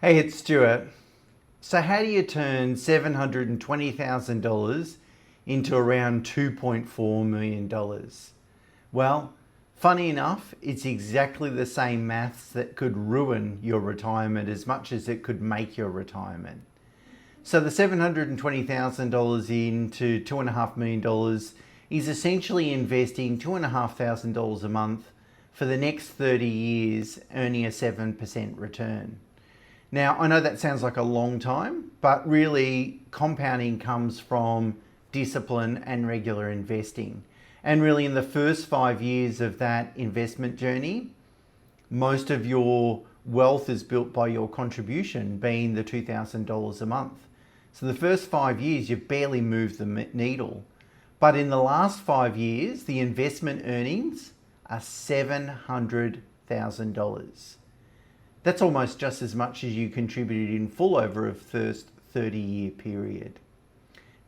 Hey, it's Stuart. So, how do you turn $720,000 into around $2.4 million? Well, funny enough, it's exactly the same maths that could ruin your retirement as much as it could make your retirement. So, the $720,000 into $2.5 million is essentially investing $2,500 a month for the next 30 years, earning a 7% return. Now, I know that sounds like a long time, but really compounding comes from discipline and regular investing. And really, in the first 5 years of that investment journey, most of your wealth is built by your contribution being the $2,000 a month. So the first 5 years, you've barely moved the needle. But in the last 5 years, the investment earnings are $700,000. That's almost just as much as you contributed in full over a first 30-year period.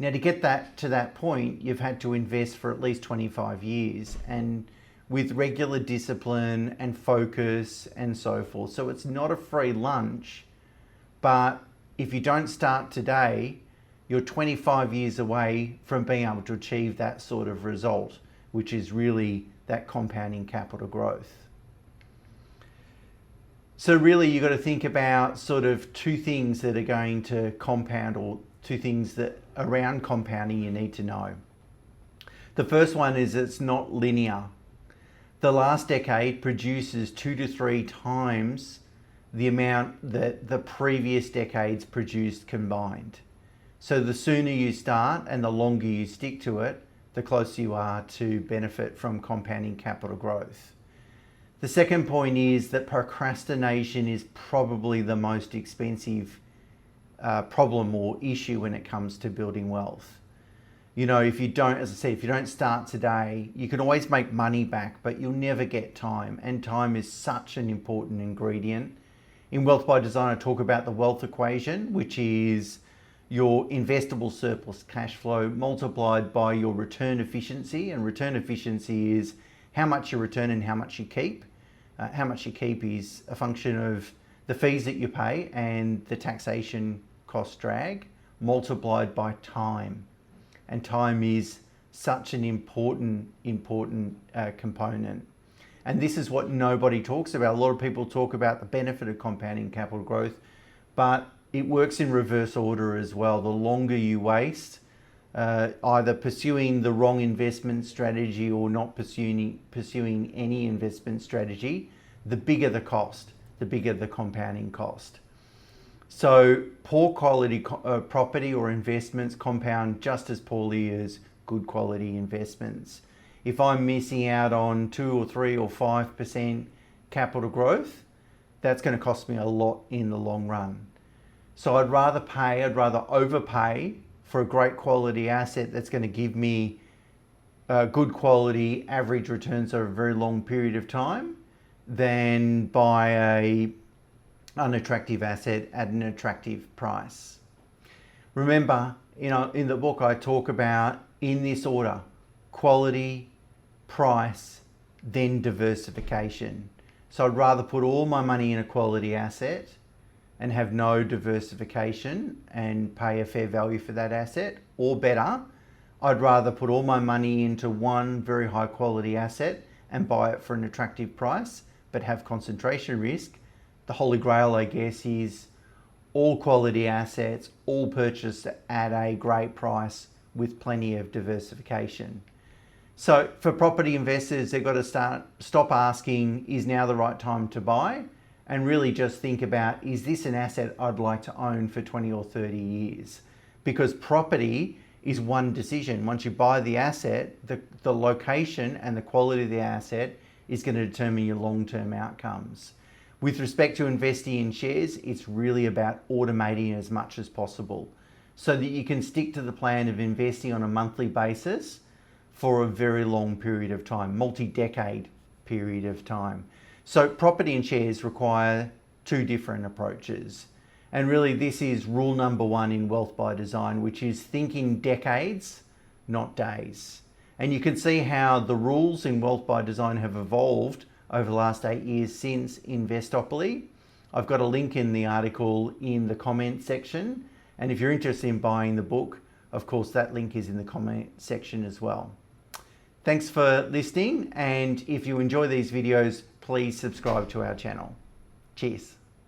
Now, to get that to that point, you've had to invest for at least 25 years and with regular discipline and focus and so forth. So it's not a free lunch, but if you don't start today, you're 25 years away from being able to achieve that sort of result, which is really that compounding capital growth. So really, you've got to think about sort of two things that are going to compound, or two things that around compounding you need to know. The first one is it's not linear. The last decade produces 2 to 3 times the amount that the previous decades produced combined. So the sooner you start and the longer you stick to it, the closer you are to benefit from compounding capital growth. The second point is that procrastination is probably the most expensive problem or issue when it comes to building wealth. You know, if you don't, as I said, if you don't start today, you can always make money back, but you'll never get time. And time is such an important ingredient. In Wealth by Design, I talk about the wealth equation, which is your investable surplus cash flow multiplied by your return efficiency. And return efficiency is how much you return and how much you keep. How much you keep is a function of the fees that you pay and the taxation cost drag multiplied by time. And time is such an important component. And this is what nobody talks about. A lot of people talk about the benefit of compounding capital growth, but it works in reverse order as well. The longer you waste, either pursuing the wrong investment strategy or not pursuing any investment strategy, the bigger the cost, the bigger the compounding cost. So poor quality property or investments compound just as poorly as good quality investments. If I'm missing out on 2 or 3 or 5% capital growth, that's going to cost me a lot in the long run. So I'd rather overpay for a great quality asset that's going to give me good quality average returns over a very long period of time than buy a unattractive asset at an attractive price. Remember, in the book I talk about in this order: quality, price, then diversification. So I'd rather put all my money in a quality asset and have no diversification and pay a fair value for that asset, or better, I'd rather put all my money into one very high quality asset and buy it for an attractive price, but have concentration risk. The holy grail, I guess, is all quality assets, all purchased at a great price with plenty of diversification. So for property investors, they've got to stop asking, is now the right time to buy? And really just think about, is this an asset I'd like to own for 20 or 30 years? Because property is one decision. Once you buy the asset, the location and the quality of the asset is going to determine your long-term outcomes. With respect to investing in shares, it's really about automating as much as possible so that you can stick to the plan of investing on a monthly basis for a very long period of time, multi-decade period of time. So property and shares require two different approaches. And really this is rule number 1 in Wealth by Design, which is thinking decades, not days. And you can see how the rules in Wealth by Design have evolved over the last 8 years since Investopoly. I've got a link in the article in the comment section. And if you're interested in buying the book, of course, that link is in the comment section as well. Thanks for listening. And if you enjoy these videos, please subscribe to our channel. Cheers.